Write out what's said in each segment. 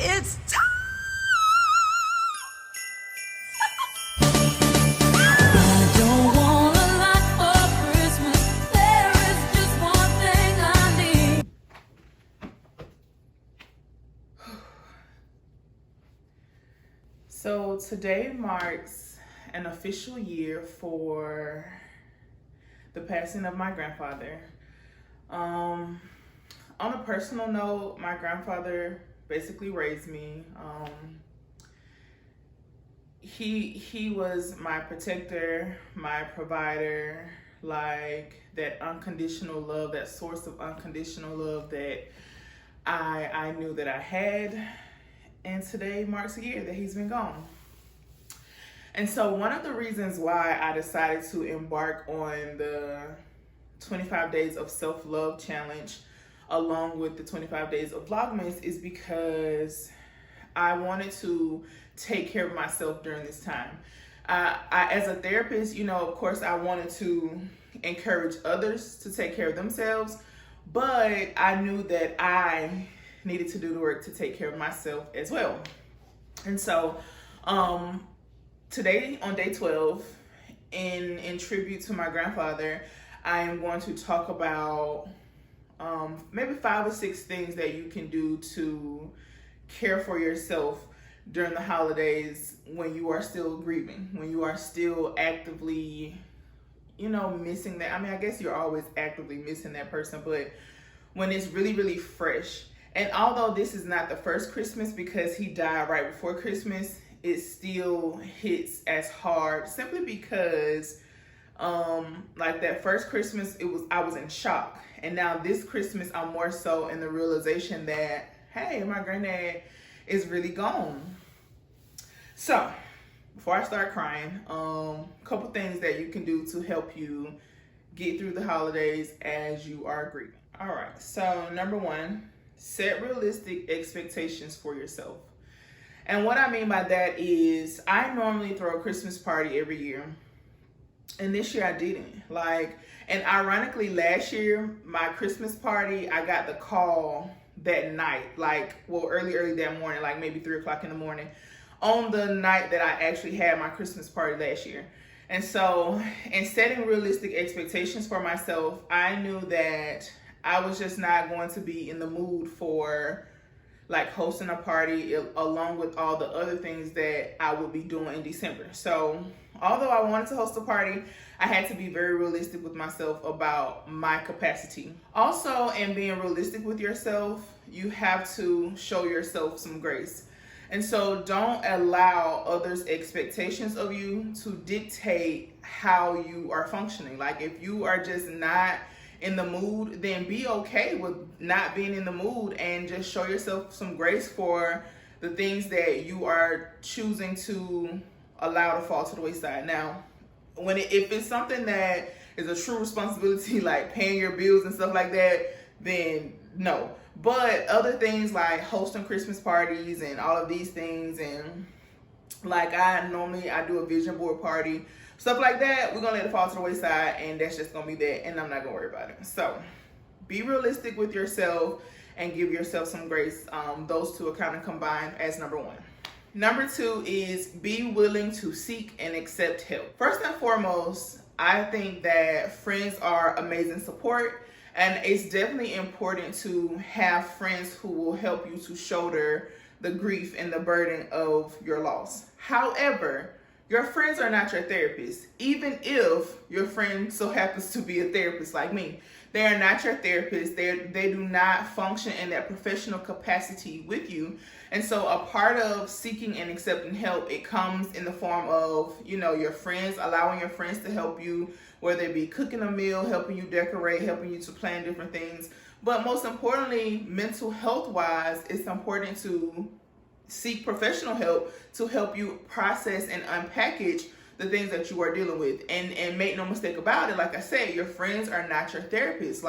It's time. I don't want a lot for Christmas. There is just one thing I need. So today marks an official year for the passing of my grandfather. On a personal note, my grandfather basically raised me. He was my protector, my provider, like that unconditional love, that source of unconditional love that I knew that I had. And today marks a year that he's been gone. And so one of the reasons why I decided to embark on the 25 days of self-love challenge along with the 25 days of Vlogmas is because I wanted to take care of myself during this time. I as a therapist, of course I wanted to encourage others to take care of themselves, but I knew that I needed to do the work to take care of myself as well. And so today on day 12, in tribute to my grandfather, I am going to talk about maybe 5 or 6 things that you can do to care for yourself during the holidays when you are still grieving, when you are still actively, missing that. I mean, I guess you're always actively missing that person, but when it's really, really fresh. And although this is not the first Christmas because he died right before Christmas, it still hits as hard simply because like that first Christmas, I was in shock. And now this Christmas, I'm more so in the realization that, hey, my granddad is really gone. So before I start crying, a couple things that you can do to help you get through the holidays as you are grieving. All right, so number 1, set realistic expectations for yourself. And what I mean by that is I normally throw a Christmas party every year. And this year I didn't. And ironically, last year, my Christmas party, I got the call that night, early that morning, like maybe 3 o'clock in the morning, on the night that I actually had my Christmas party last year. And so in setting realistic expectations for myself, I knew that I was just not going to be in the mood for hosting a party along with all the other things that I would be doing in December. So although I wanted to host a party, I had to be very realistic with myself about my capacity. Also, in being realistic with yourself, you have to show yourself some grace. And so don't allow others' expectations of you to dictate how you are functioning. If you are just not in the mood, then be okay with not being in the mood and just show yourself some grace for the things that you are choosing to allow to fall to the wayside. Now, if it's something that is a true responsibility, like paying your bills and stuff like that, then no. But other things like hosting Christmas parties and all of these things, and I do a vision board party, stuff like that, we're gonna let it fall to the wayside, and that's just gonna be that, and I'm not gonna worry about it. So be realistic with yourself and give yourself some grace. Those two are kind of combined as number 1. Number 2 is be willing to seek and accept help. First and foremost, I think that friends are amazing support, and it's definitely important to have friends who will help you to shoulder the grief and the burden of your loss. However, your friends are not your therapist. Even if your friend so happens to be a therapist like me, they are not your therapist. They do not function in that professional capacity with you. And so a part of seeking and accepting help, it comes in the form of, your friends, allowing your friends to help you, whether it be cooking a meal, helping you decorate, helping you to plan different things. But most importantly, mental health wise, it's important to seek professional help to help you process and unpackage the things that you are dealing with. And make no mistake about it, like I said, your friends are not your therapists.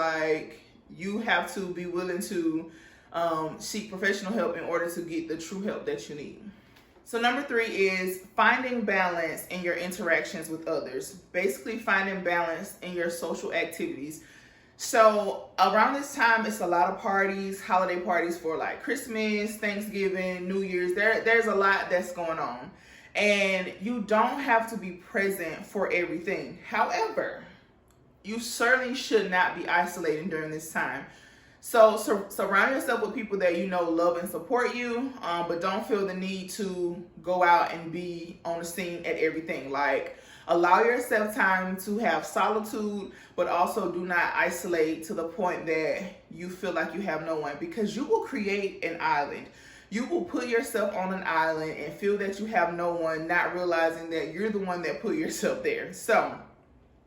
You have to be willing to seek professional help in order to get the true help that you need. So number 3 is finding balance in your interactions with others. Basically finding balance in your social activities. So around this time, it's a lot of parties, holiday parties for like Christmas, Thanksgiving, New Year's. There's a lot that's going on. And you don't have to be present for everything. However, you certainly should not be isolating during this time. So surround yourself with people that you know love and support you, but don't feel the need to go out and be on the scene at everything. Like, allow yourself time to have solitude, but also do not isolate to the point that you feel like you have no one, because you will create an island. You will put yourself on an island and feel that you have no one, not realizing that you're the one that put yourself there. So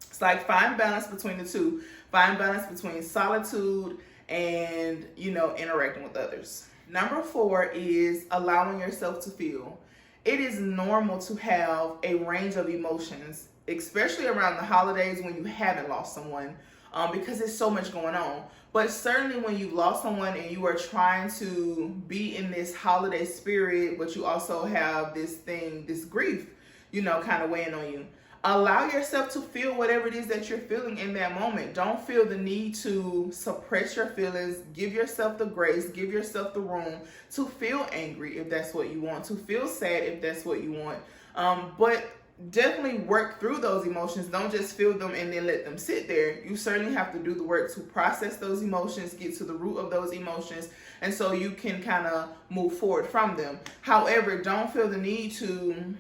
it's like, find balance between the two. Find balance between solitude and, interacting with others. Number 4 is allowing yourself to feel. It is normal to have a range of emotions, especially around the holidays when you haven't lost someone, because there's so much going on. But certainly when you've lost someone and you are trying to be in this holiday spirit, but you also have this grief, kind of weighing on you. Allow yourself to feel whatever it is that you're feeling in that moment. Don't feel the need to suppress your feelings. Give yourself the grace, give yourself the room to feel angry if that's what you want, to feel sad if that's what you want. But definitely work through those emotions. Don't just feel them and then let them sit there. You certainly have to do the work to process those emotions, get to the root of those emotions, and so you can kind of move forward from them. However, don't feel the need to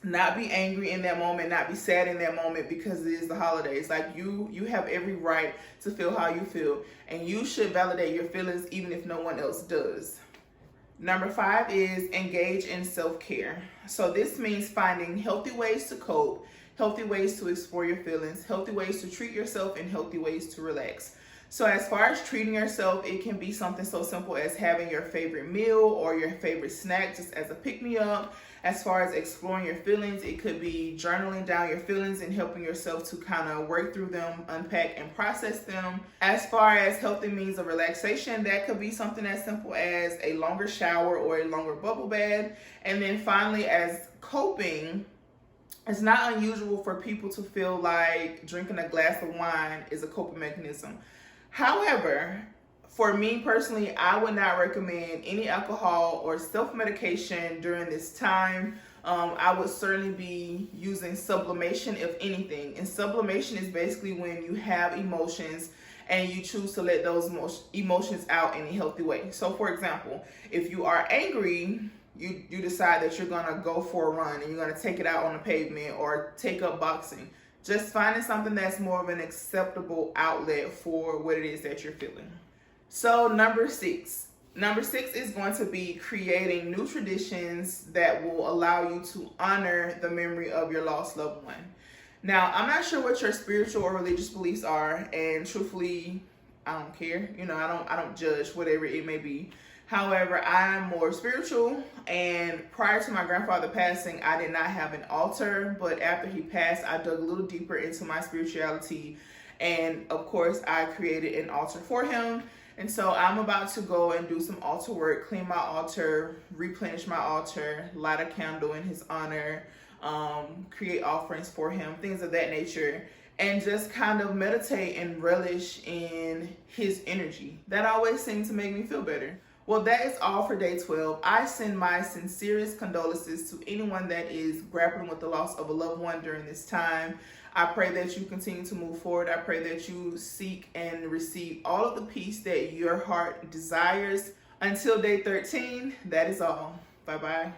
not be angry in that moment, not be sad in that moment, because it is the holidays. Like, you have every right to feel how you feel, and you should validate your feelings even if no one else does. Number 5 is engage in self-care. So this means finding healthy ways to cope, healthy ways to explore your feelings, healthy ways to treat yourself, and healthy ways to relax. So as far as treating yourself, it can be something so simple as having your favorite meal or your favorite snack just as a pick-me-up. As far as exploring your feelings, it could be journaling down your feelings and helping yourself to kind of work through them, unpack and process them. As far as healthy means of relaxation, that could be something as simple as a longer shower or a longer bubble bath. And then finally, as coping, it's not unusual for people to feel like drinking a glass of wine is a coping mechanism. However, for me personally, I would not recommend any alcohol or self-medication during this time. I would certainly be using sublimation, if anything. And sublimation is basically when you have emotions and you choose to let those emotions out in a healthy way. So for example, if you are angry, you decide that you're gonna go for a run and you're gonna take it out on the pavement or take up boxing. Just finding something that's more of an acceptable outlet for what it is that you're feeling. So number 6 is going to be creating new traditions that will allow you to honor the memory of your lost loved one. Now, I'm not sure what your spiritual or religious beliefs are, and truthfully, I don't care. I don't judge whatever it may be. However, I'm more spiritual, and prior to my grandfather passing, I did not have an altar, but after he passed, I dug a little deeper into my spirituality, and of course, I created an altar for him. And so I'm about to go and do some altar work, clean my altar, replenish my altar, light a candle in his honor, create offerings for him, things of that nature, and just kind of meditate and relish in his energy. That always seems to make me feel better. Well, that is all for day 12. I send my sincerest condolences to anyone that is grappling with the loss of a loved one during this time. I pray that you continue to move forward. I pray that you seek and receive all of the peace that your heart desires. Until day 13, that is all. Bye-bye.